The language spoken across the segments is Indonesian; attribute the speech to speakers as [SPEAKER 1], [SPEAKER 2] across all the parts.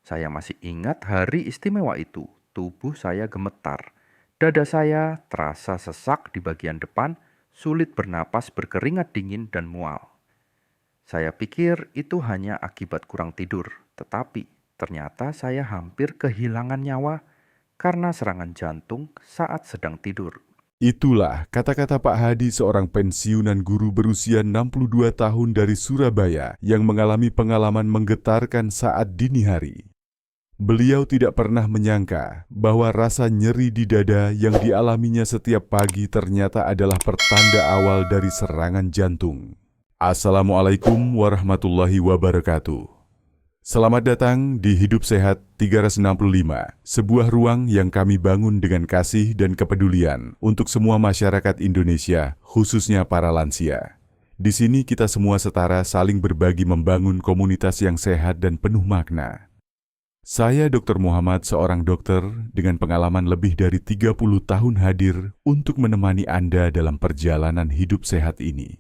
[SPEAKER 1] Saya masih ingat hari istimewa itu. Tubuh saya gemetar. Dada saya terasa sesak di bagian depan, sulit bernapas, berkeringat dingin dan mual. Saya pikir itu hanya akibat kurang tidur, tetapi ternyata saya hampir kehilangan nyawa karena serangan jantung saat sedang tidur.
[SPEAKER 2] Itulah kata-kata Pak Hadi, seorang pensiunan guru berusia 62 tahun dari Surabaya yang mengalami pengalaman menggetarkan saat dini hari. Beliau tidak pernah menyangka bahwa rasa nyeri di dada yang dialaminya setiap pagi ternyata adalah pertanda awal dari serangan jantung. Assalamualaikum warahmatullahi wabarakatuh. Selamat datang di Hidup Sehat 365, sebuah ruang yang kami bangun dengan kasih dan kepedulian untuk semua masyarakat Indonesia, khususnya para lansia. Di sini kita semua setara saling berbagi membangun komunitas yang sehat dan penuh makna. Saya Dr. Muhammad, seorang dokter dengan pengalaman lebih dari 30 tahun hadir untuk menemani Anda dalam perjalanan hidup sehat ini.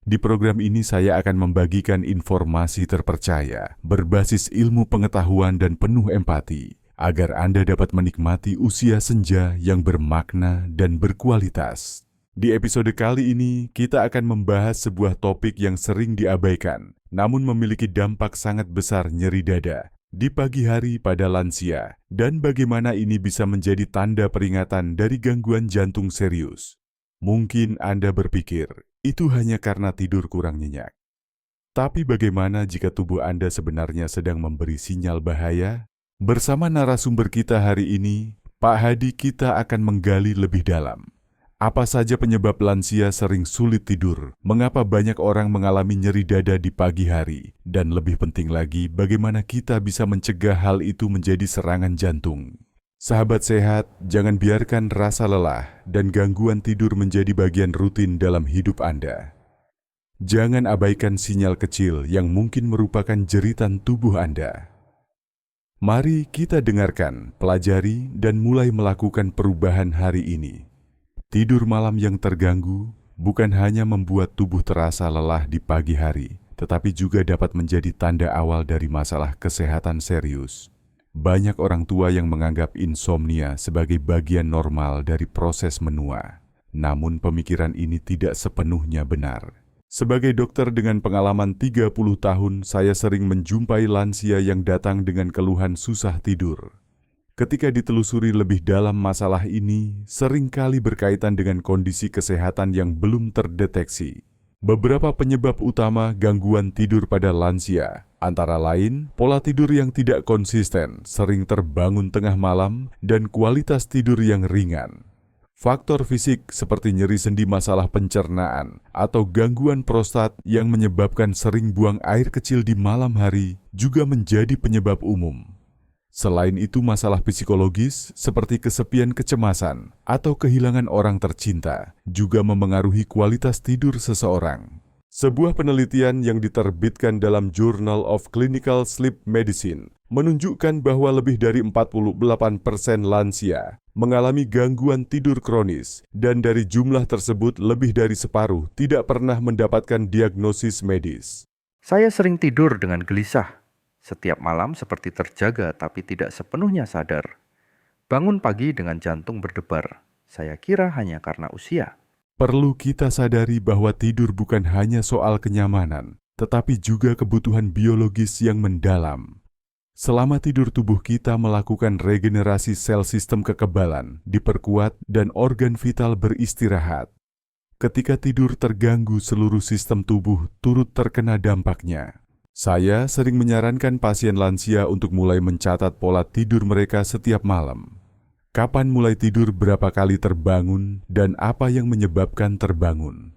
[SPEAKER 2] Di program ini saya akan membagikan informasi terpercaya, berbasis ilmu pengetahuan dan penuh empati, agar Anda dapat menikmati usia senja yang bermakna dan berkualitas. Di episode kali ini, kita akan membahas sebuah topik yang sering diabaikan, namun memiliki dampak sangat besar, nyeri dada di pagi hari pada lansia, dan bagaimana ini bisa menjadi tanda peringatan dari gangguan jantung serius. Mungkin Anda berpikir, itu hanya karena tidur kurang nyenyak. Tapi bagaimana jika tubuh Anda sebenarnya sedang memberi sinyal bahaya? Bersama narasumber kita hari ini, Pak Hadi, kita akan menggali lebih dalam. Apa saja penyebab lansia sering sulit tidur? Mengapa banyak orang mengalami nyeri dada di pagi hari? Dan lebih penting lagi, bagaimana kita bisa mencegah hal itu menjadi serangan jantung? Sahabat sehat, jangan biarkan rasa lelah dan gangguan tidur menjadi bagian rutin dalam hidup Anda. Jangan abaikan sinyal kecil yang mungkin merupakan jeritan tubuh Anda. Mari kita dengarkan, pelajari, dan mulai melakukan perubahan hari ini. Tidur malam yang terganggu bukan hanya membuat tubuh terasa lelah di pagi hari, tetapi juga dapat menjadi tanda awal dari masalah kesehatan serius. Banyak orang tua yang menganggap insomnia sebagai bagian normal dari proses menua. Namun pemikiran ini tidak sepenuhnya benar. Sebagai dokter dengan pengalaman 30 tahun, saya sering menjumpai lansia yang datang dengan keluhan susah tidur. Ketika ditelusuri lebih dalam, masalah ini seringkali berkaitan dengan kondisi kesehatan yang belum terdeteksi. Beberapa penyebab utama gangguan tidur pada lansia, antara lain pola tidur yang tidak konsisten, sering terbangun tengah malam, dan kualitas tidur yang ringan. Faktor fisik seperti nyeri sendi, masalah pencernaan, atau gangguan prostat yang menyebabkan sering buang air kecil di malam hari juga menjadi penyebab umum. Selain itu, masalah psikologis seperti kesepian, kecemasan, atau kehilangan orang tercinta juga memengaruhi kualitas tidur seseorang. Sebuah penelitian yang diterbitkan dalam Journal of Clinical Sleep Medicine menunjukkan bahwa lebih dari 48% lansia mengalami gangguan tidur kronis, dan dari jumlah tersebut lebih dari separuh tidak pernah mendapatkan diagnosis medis.
[SPEAKER 1] Saya sering tidur dengan gelisah. Setiap malam seperti terjaga tapi tidak sepenuhnya sadar. Bangun pagi dengan jantung berdebar. Saya kira hanya karena usia.
[SPEAKER 2] Perlu kita sadari bahwa tidur bukan hanya soal kenyamanan, tetapi juga kebutuhan biologis yang mendalam. Selama tidur, tubuh kita melakukan regenerasi, sel sistem kekebalan diperkuat, dan organ vital beristirahat. Ketika tidur terganggu, seluruh sistem tubuh turut terkena dampaknya. Saya sering menyarankan pasien lansia untuk mulai mencatat pola tidur mereka setiap malam. Kapan mulai tidur, berapa kali terbangun, dan apa yang menyebabkan terbangun.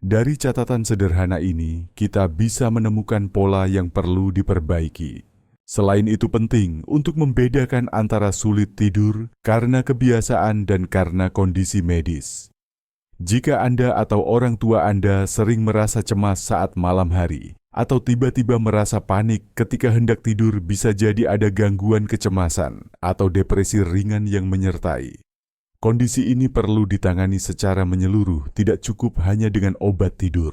[SPEAKER 2] Dari catatan sederhana ini, kita bisa menemukan pola yang perlu diperbaiki. Selain itu, penting untuk membedakan antara sulit tidur karena kebiasaan dan karena kondisi medis. Jika Anda atau orang tua Anda sering merasa cemas saat malam hari, atau tiba-tiba merasa panik ketika hendak tidur, bisa jadi ada gangguan kecemasan atau depresi ringan yang menyertai. Kondisi ini perlu ditangani secara menyeluruh, tidak cukup hanya dengan obat tidur.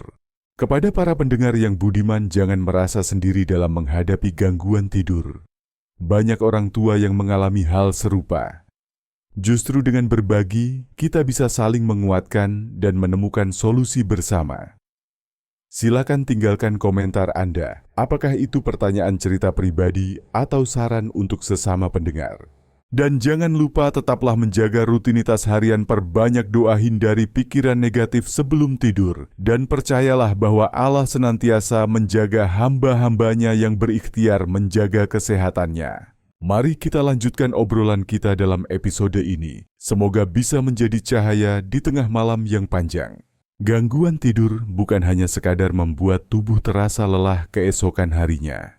[SPEAKER 2] Kepada para pendengar yang budiman, jangan merasa sendiri dalam menghadapi gangguan tidur. Banyak orang tua yang mengalami hal serupa. Justru dengan berbagi, kita bisa saling menguatkan dan menemukan solusi bersama. Silakan tinggalkan komentar Anda. Apakah itu pertanyaan cerita pribadi atau saran untuk sesama pendengar? Dan jangan lupa tetaplah menjaga rutinitas harian, perbanyak doa, hindari pikiran negatif sebelum tidur. Dan percayalah bahwa Allah senantiasa menjaga hamba-hambanya yang berikhtiar menjaga kesehatannya. Mari kita lanjutkan obrolan kita dalam episode ini. Semoga bisa menjadi cahaya di tengah malam yang panjang. Gangguan tidur bukan hanya sekadar membuat tubuh terasa lelah keesokan harinya.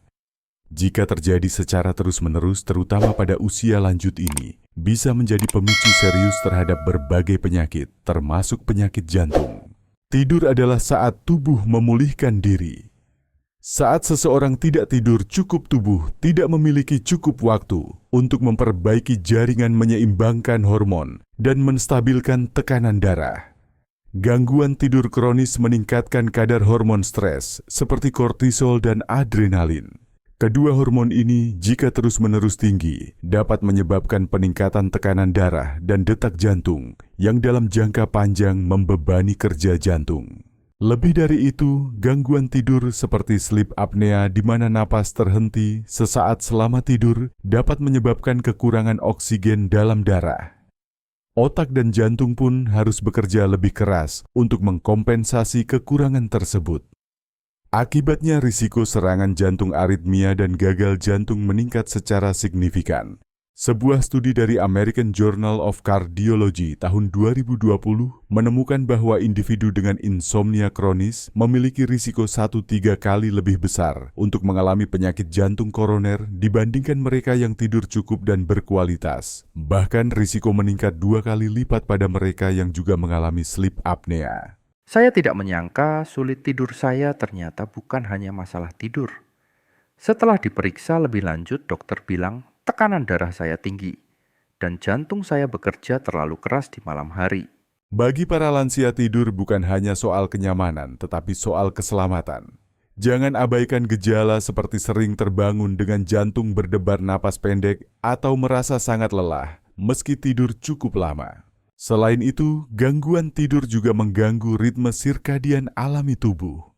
[SPEAKER 2] Jika terjadi secara terus-menerus, terutama pada usia lanjut ini, bisa menjadi pemicu serius terhadap berbagai penyakit, termasuk penyakit jantung. Tidur adalah saat tubuh memulihkan diri. Saat seseorang tidak tidur cukup, tubuh tidak memiliki cukup waktu untuk memperbaiki jaringan, menyeimbangkan hormon, dan menstabilkan tekanan darah. Gangguan tidur kronis meningkatkan kadar hormon stres seperti kortisol dan adrenalin. Kedua hormon ini jika terus-menerus tinggi dapat menyebabkan peningkatan tekanan darah dan detak jantung yang dalam jangka panjang membebani kerja jantung. Lebih dari itu, gangguan tidur seperti sleep apnea di mana napas terhenti sesaat selama tidur dapat menyebabkan kekurangan oksigen dalam darah. Otak dan jantung pun harus bekerja lebih keras untuk mengkompensasi kekurangan tersebut. Akibatnya risiko serangan jantung, aritmia, dan gagal jantung meningkat secara signifikan. Sebuah studi dari American Journal of Cardiology tahun 2020 menemukan bahwa individu dengan insomnia kronis memiliki risiko 1-3 kali lebih besar untuk mengalami penyakit jantung koroner dibandingkan mereka yang tidur cukup dan berkualitas. Bahkan risiko meningkat 2 kali lipat pada mereka yang juga mengalami sleep apnea.
[SPEAKER 1] Saya tidak menyangka sulit tidur saya ternyata bukan hanya masalah tidur. Setelah diperiksa lebih lanjut, dokter bilang tekanan darah saya tinggi dan jantung saya bekerja terlalu keras di malam hari.
[SPEAKER 2] Bagi para lansia, tidur bukan hanya soal kenyamanan, tetapi soal keselamatan. Jangan abaikan gejala seperti sering terbangun dengan jantung berdebar, napas pendek, atau merasa sangat lelah meski tidur cukup lama. Selain itu, gangguan tidur juga mengganggu ritme sirkadian alami tubuh.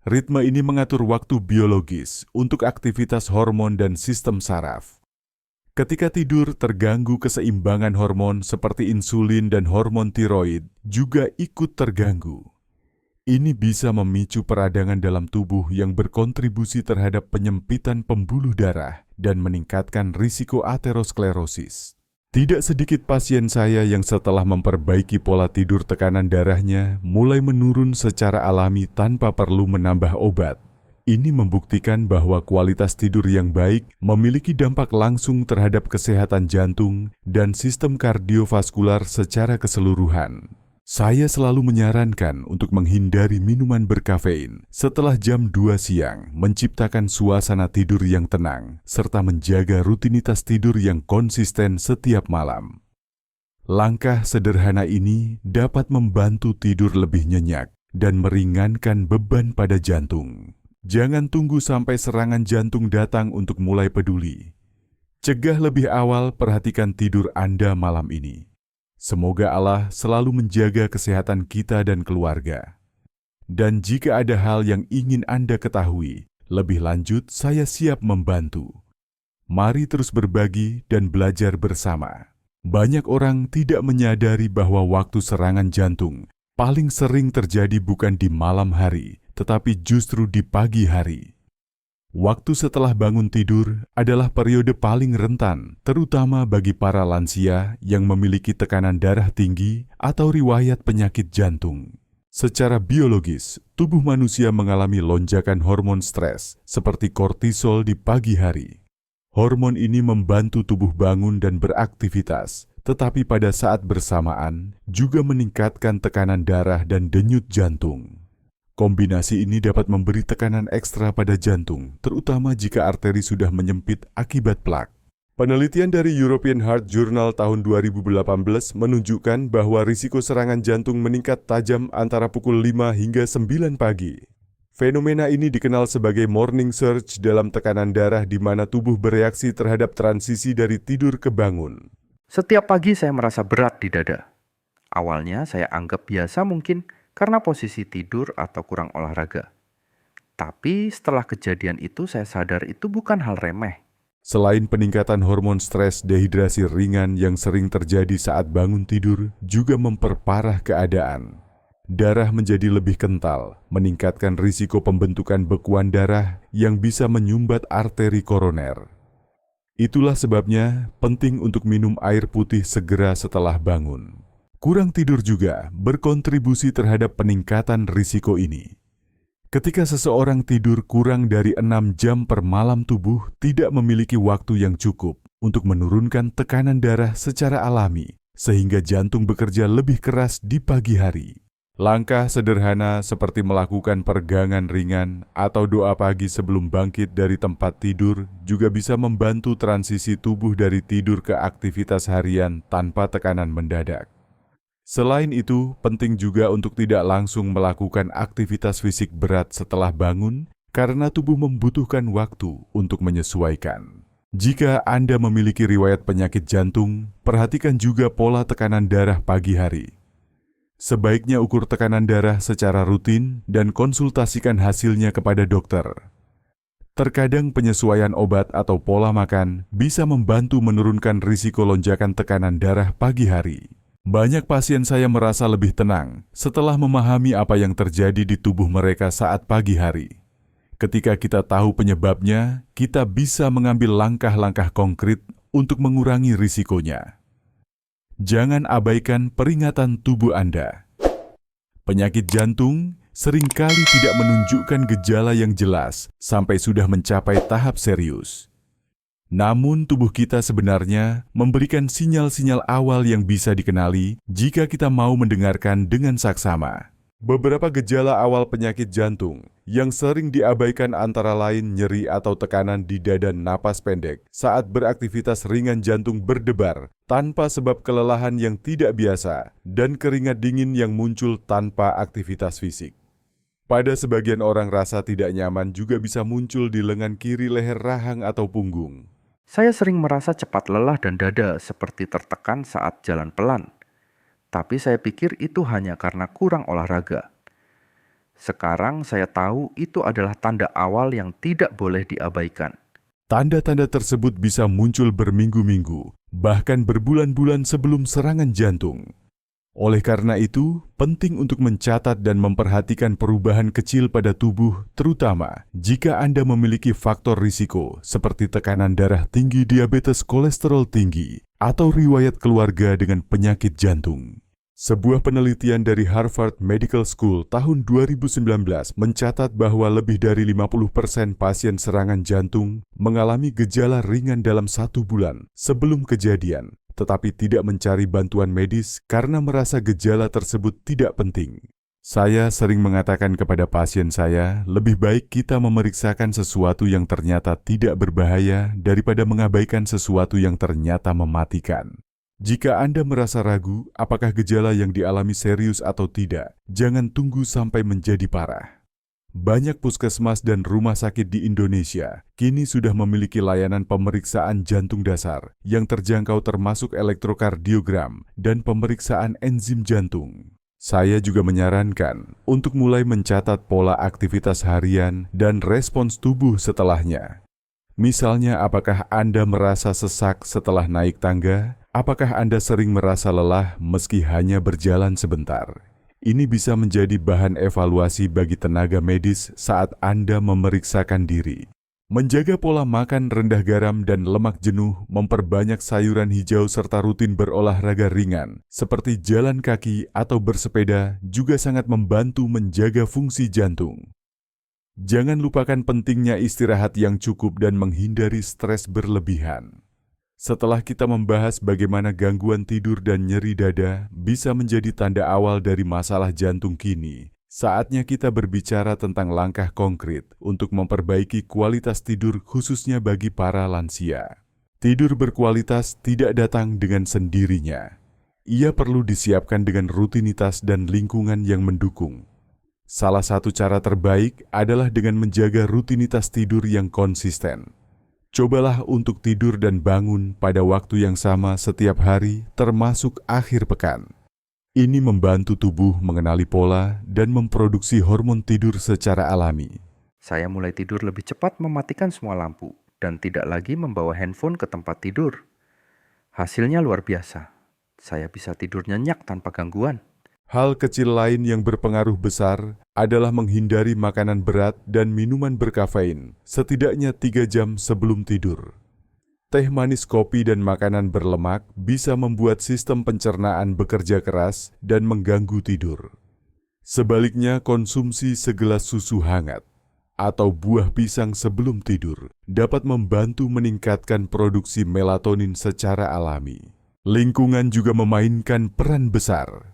[SPEAKER 2] Ritme ini mengatur waktu biologis untuk aktivitas hormon dan sistem saraf. Ketika tidur terganggu, keseimbangan hormon seperti insulin dan hormon tiroid juga ikut terganggu. Ini bisa memicu peradangan dalam tubuh yang berkontribusi terhadap penyempitan pembuluh darah dan meningkatkan risiko aterosklerosis. Tidak sedikit pasien saya yang setelah memperbaiki pola tidur, tekanan darahnya mulai menurun secara alami tanpa perlu menambah obat. Ini membuktikan bahwa kualitas tidur yang baik memiliki dampak langsung terhadap kesehatan jantung dan sistem kardiovaskular secara keseluruhan. Saya selalu menyarankan untuk menghindari minuman berkafein setelah jam 2 siang, menciptakan suasana tidur yang tenang, serta menjaga rutinitas tidur yang konsisten setiap malam. Langkah sederhana ini dapat membantu tidur lebih nyenyak dan meringankan beban pada jantung. Jangan tunggu sampai serangan jantung datang untuk mulai peduli. Cegah lebih awal, perhatikan tidur Anda malam ini. Semoga Allah selalu menjaga kesehatan kita dan keluarga. Dan jika ada hal yang ingin Anda ketahui, lebih lanjut saya siap membantu. Mari terus berbagi dan belajar bersama. Banyak orang tidak menyadari bahwa waktu serangan jantung paling sering terjadi bukan di malam hari, tetapi justru di pagi hari. Waktu setelah bangun tidur adalah periode paling rentan, terutama bagi para lansia yang memiliki tekanan darah tinggi atau riwayat penyakit jantung. Secara biologis, tubuh manusia mengalami lonjakan hormon stres seperti kortisol di pagi hari. Hormon ini membantu tubuh bangun dan beraktivitas, tetapi pada saat bersamaan juga meningkatkan tekanan darah dan denyut jantung. Kombinasi ini dapat memberi tekanan ekstra pada jantung, terutama jika arteri sudah menyempit akibat plak. Penelitian dari European Heart Journal tahun 2018 menunjukkan bahwa risiko serangan jantung meningkat tajam antara pukul 5 hingga 9 pagi. Fenomena ini dikenal sebagai morning surge dalam tekanan darah di mana tubuh bereaksi terhadap transisi dari tidur ke bangun.
[SPEAKER 1] Setiap pagi saya merasa berat di dada. Awalnya saya anggap biasa mungkin karena posisi tidur atau kurang olahraga. Tapi setelah kejadian itu saya sadar itu bukan hal remeh.
[SPEAKER 2] Selain peningkatan hormon stres, dehidrasi ringan yang sering terjadi saat bangun tidur juga memperparah keadaan. Darah menjadi lebih kental, meningkatkan risiko pembentukan bekuan darah yang bisa menyumbat arteri koroner. Itulah sebabnya penting untuk minum air putih segera setelah bangun. Kurang tidur juga berkontribusi terhadap peningkatan risiko ini. Ketika seseorang tidur kurang dari 6 jam per malam, tubuh tidak memiliki waktu yang cukup untuk menurunkan tekanan darah secara alami, sehingga jantung bekerja lebih keras di pagi hari. Langkah sederhana seperti melakukan peregangan ringan atau doa pagi sebelum bangkit dari tempat tidur juga bisa membantu transisi tubuh dari tidur ke aktivitas harian tanpa tekanan mendadak. Selain itu, penting juga untuk tidak langsung melakukan aktivitas fisik berat setelah bangun karena tubuh membutuhkan waktu untuk menyesuaikan. Jika Anda memiliki riwayat penyakit jantung, perhatikan juga pola tekanan darah pagi hari. Sebaiknya ukur tekanan darah secara rutin dan konsultasikan hasilnya kepada dokter. Terkadang penyesuaian obat atau pola makan bisa membantu menurunkan risiko lonjakan tekanan darah pagi hari. Banyak pasien saya merasa lebih tenang setelah memahami apa yang terjadi di tubuh mereka saat pagi hari. Ketika kita tahu penyebabnya, kita bisa mengambil langkah-langkah konkret untuk mengurangi risikonya. Jangan abaikan peringatan tubuh Anda. Penyakit jantung seringkali tidak menunjukkan gejala yang jelas sampai sudah mencapai tahap serius. Namun tubuh kita sebenarnya memberikan sinyal-sinyal awal yang bisa dikenali jika kita mau mendengarkan dengan saksama. Beberapa gejala awal penyakit jantung yang sering diabaikan antara lain nyeri atau tekanan di dada, napas pendek saat beraktivitas ringan, jantung berdebar tanpa sebab, kelelahan yang tidak biasa, dan keringat dingin yang muncul tanpa aktivitas fisik. Pada sebagian orang, rasa tidak nyaman juga bisa muncul di lengan kiri, leher, rahang, atau punggung.
[SPEAKER 1] Saya sering merasa cepat lelah dan dada seperti tertekan saat jalan pelan. Tapi saya pikir itu hanya karena kurang olahraga. Sekarang saya tahu itu adalah tanda awal yang tidak boleh diabaikan.
[SPEAKER 2] Tanda-tanda tersebut bisa muncul berminggu-minggu, bahkan berbulan-bulan sebelum serangan jantung. Oleh karena itu, penting untuk mencatat dan memperhatikan perubahan kecil pada tubuh, terutama jika Anda memiliki faktor risiko seperti tekanan darah tinggi, diabetes, kolesterol tinggi, atau riwayat keluarga dengan penyakit jantung. Sebuah penelitian dari Harvard Medical School tahun 2019 mencatat bahwa lebih dari 50% pasien serangan jantung mengalami gejala ringan dalam 1 bulan sebelum kejadian, tetapi tidak mencari bantuan medis karena merasa gejala tersebut tidak penting. Saya sering mengatakan kepada pasien saya, lebih baik kita memeriksakan sesuatu yang ternyata tidak berbahaya daripada mengabaikan sesuatu yang ternyata mematikan. Jika Anda merasa ragu apakah gejala yang dialami serius atau tidak, jangan tunggu sampai menjadi parah. Banyak puskesmas dan rumah sakit di Indonesia kini sudah memiliki layanan pemeriksaan jantung dasar yang terjangkau, termasuk elektrokardiogram dan pemeriksaan enzim jantung. Saya juga menyarankan untuk mulai mencatat pola aktivitas harian dan respons tubuh setelahnya. Misalnya, apakah Anda merasa sesak setelah naik tangga? Apakah Anda sering merasa lelah meski hanya berjalan sebentar? Ini bisa menjadi bahan evaluasi bagi tenaga medis saat Anda memeriksakan diri. Menjaga pola makan rendah garam dan lemak jenuh, memperbanyak sayuran hijau, serta rutin berolahraga ringan seperti jalan kaki atau bersepeda juga sangat membantu menjaga fungsi jantung. Jangan lupakan pentingnya istirahat yang cukup dan menghindari stres berlebihan. Setelah kita membahas bagaimana gangguan tidur dan nyeri dada bisa menjadi tanda awal dari masalah jantung kini, saatnya kita berbicara tentang langkah konkret untuk memperbaiki kualitas tidur, khususnya bagi para lansia. Tidur berkualitas tidak datang dengan sendirinya. Ia perlu disiapkan dengan rutinitas dan lingkungan yang mendukung. Salah satu cara terbaik adalah dengan menjaga rutinitas tidur yang konsisten. Cobalah untuk tidur dan bangun pada waktu yang sama setiap hari, termasuk akhir pekan. Ini membantu tubuh mengenali pola dan memproduksi hormon tidur secara alami.
[SPEAKER 1] Saya mulai tidur lebih cepat mematikan semua lampu dan tidak lagi membawa handphone ke tempat tidur. Hasilnya luar biasa. Saya bisa tidur nyenyak tanpa gangguan.
[SPEAKER 2] Hal kecil lain yang berpengaruh besar adalah menghindari makanan berat dan minuman berkafein setidaknya 3 jam sebelum tidur. Teh manis, kopi, dan makanan berlemak bisa membuat sistem pencernaan bekerja keras dan mengganggu tidur. Sebaliknya, konsumsi segelas susu hangat atau buah pisang sebelum tidur dapat membantu meningkatkan produksi melatonin secara alami. Lingkungan juga memainkan peran besar.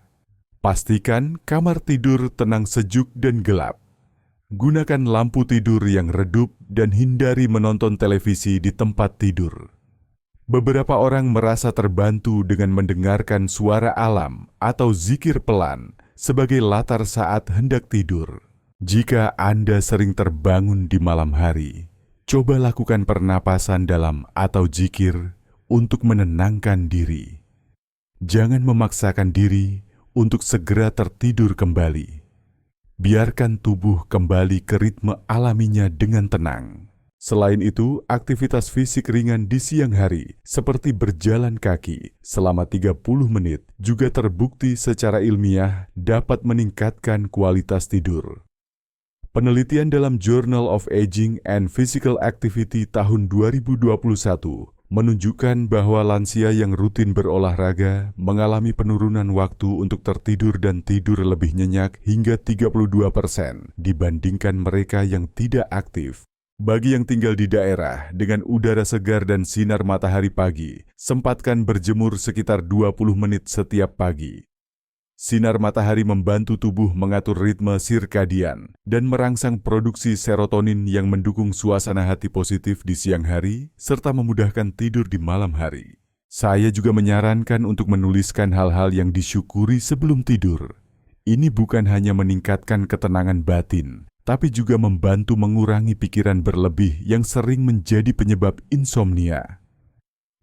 [SPEAKER 2] Pastikan kamar tidur tenang, sejuk, dan gelap. Gunakan lampu tidur yang redup dan hindari menonton televisi di tempat tidur. Beberapa orang merasa terbantu dengan mendengarkan suara alam atau zikir pelan sebagai latar saat hendak tidur. Jika Anda sering terbangun di malam hari, coba lakukan pernapasan dalam atau zikir untuk menenangkan diri. Jangan memaksakan diri untuk segera tertidur kembali. Biarkan tubuh kembali ke ritme alaminya dengan tenang. Selain itu, aktivitas fisik ringan di siang hari, seperti berjalan kaki selama 30 menit, juga terbukti secara ilmiah dapat meningkatkan kualitas tidur. Penelitian dalam Journal of Aging and Physical Activity tahun 2021 menunjukkan bahwa lansia yang rutin berolahraga mengalami penurunan waktu untuk tertidur dan tidur lebih nyenyak hingga 32% dibandingkan mereka yang tidak aktif. Bagi yang tinggal di daerah dengan udara segar dan sinar matahari pagi, sempatkan berjemur sekitar 20 menit setiap pagi. Sinar matahari membantu tubuh mengatur ritme sirkadian dan merangsang produksi serotonin yang mendukung suasana hati positif di siang hari serta memudahkan tidur di malam hari. Saya juga menyarankan untuk menuliskan hal-hal yang disyukuri sebelum tidur. Ini bukan hanya meningkatkan ketenangan batin, tapi juga membantu mengurangi pikiran berlebih yang sering menjadi penyebab insomnia.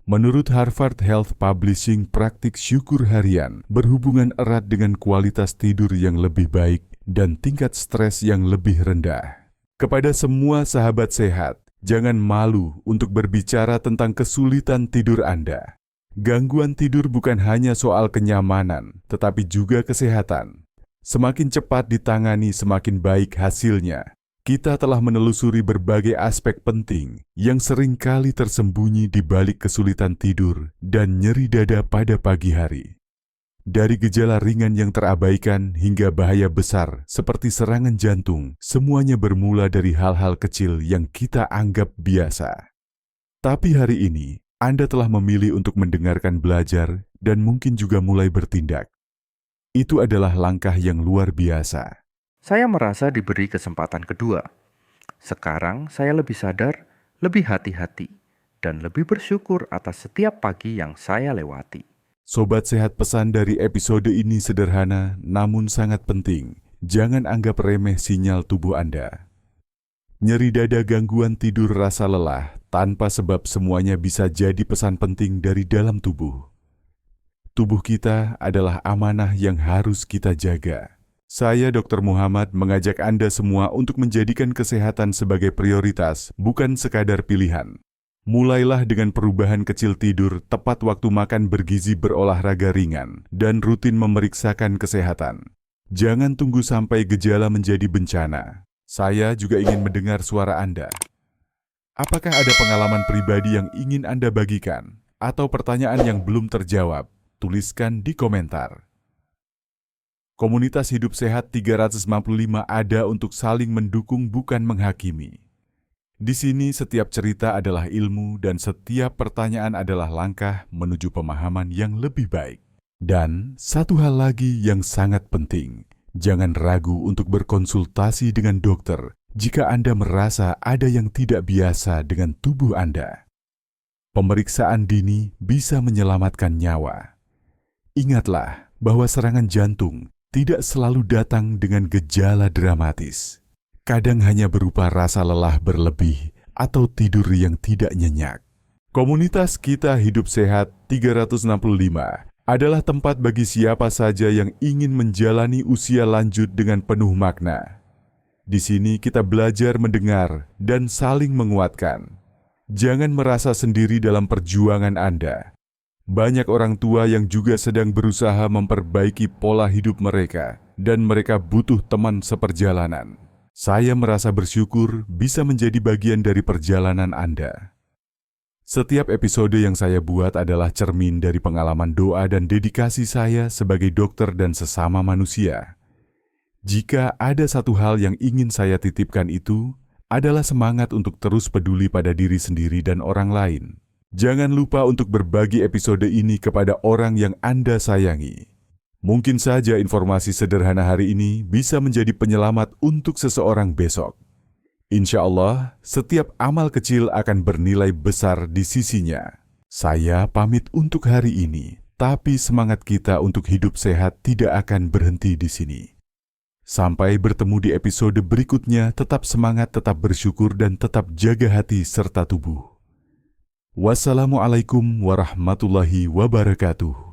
[SPEAKER 2] Menurut Harvard Health Publishing, praktik syukur harian berhubungan erat dengan kualitas tidur yang lebih baik dan tingkat stres yang lebih rendah. Kepada semua sahabat sehat, jangan malu untuk berbicara tentang kesulitan tidur Anda. Gangguan tidur bukan hanya soal kenyamanan, tetapi juga kesehatan. Semakin cepat ditangani, semakin baik hasilnya. Kita telah menelusuri berbagai aspek penting yang seringkali tersembunyi di balik kesulitan tidur dan nyeri dada pada pagi hari. Dari gejala ringan yang terabaikan hingga bahaya besar seperti serangan jantung, semuanya bermula dari hal-hal kecil yang kita anggap biasa. Tapi hari ini, Anda telah memilih untuk mendengarkan, belajar, dan mungkin juga mulai bertindak. Itu adalah langkah yang luar biasa.
[SPEAKER 1] Saya merasa diberi kesempatan kedua. Sekarang saya lebih sadar, lebih hati-hati, dan lebih bersyukur atas setiap pagi yang saya lewati.
[SPEAKER 2] Sobat Sehat, pesan dari episode ini sederhana namun sangat penting. Jangan anggap remeh sinyal tubuh Anda. Nyeri dada, gangguan tidur, rasa lelah, tanpa sebab semuanya bisa jadi pesan penting dari dalam tubuh. Tubuh kita adalah amanah yang harus kita jaga. Saya, Dr. Muhammad, mengajak Anda semua untuk menjadikan kesehatan sebagai prioritas, bukan sekadar pilihan. Mulailah dengan perubahan kecil: tidur, tepat waktu makan, bergizi, berolahraga ringan, dan rutin memeriksakan kesehatan. Jangan tunggu sampai gejala menjadi bencana. Saya juga ingin mendengar suara Anda. Apakah ada pengalaman pribadi yang ingin Anda bagikan? Atau pertanyaan yang belum terjawab? Tuliskan di komentar. Komunitas Hidup Sehat 355 ada untuk saling mendukung, bukan menghakimi. Di sini setiap cerita adalah ilmu dan setiap pertanyaan adalah langkah menuju pemahaman yang lebih baik. Dan satu hal lagi yang sangat penting, jangan ragu untuk berkonsultasi dengan dokter jika Anda merasa ada yang tidak biasa dengan tubuh Anda. Pemeriksaan dini bisa menyelamatkan nyawa. Ingatlah bahwa serangan jantung, tidak selalu datang dengan gejala dramatis. Kadang hanya berupa rasa lelah berlebih atau tidur yang tidak nyenyak. Komunitas Kita Hidup Sehat 365 adalah tempat bagi siapa saja yang ingin menjalani usia lanjut dengan penuh makna. Di sini kita belajar mendengar dan saling menguatkan. Jangan merasa sendiri dalam perjuangan Anda. Banyak orang tua yang juga sedang berusaha memperbaiki pola hidup mereka dan mereka butuh teman seperjalanan. Saya merasa bersyukur bisa menjadi bagian dari perjalanan Anda. Setiap episode yang saya buat adalah cermin dari pengalaman doa dan dedikasi saya sebagai dokter dan sesama manusia. Jika ada satu hal yang ingin saya titipkan itu, adalah semangat untuk terus peduli pada diri sendiri dan orang lain. Jangan lupa untuk berbagi episode ini kepada orang yang Anda sayangi. Mungkin saja informasi sederhana hari ini bisa menjadi penyelamat untuk seseorang besok. Insya Allah, setiap amal kecil akan bernilai besar di sisinya. Saya pamit untuk hari ini, tapi semangat kita untuk hidup sehat tidak akan berhenti di sini. Sampai bertemu di episode berikutnya, tetap semangat, tetap bersyukur, dan tetap jaga hati serta tubuh. Wassalamualaikum warahmatullahi wabarakatuh.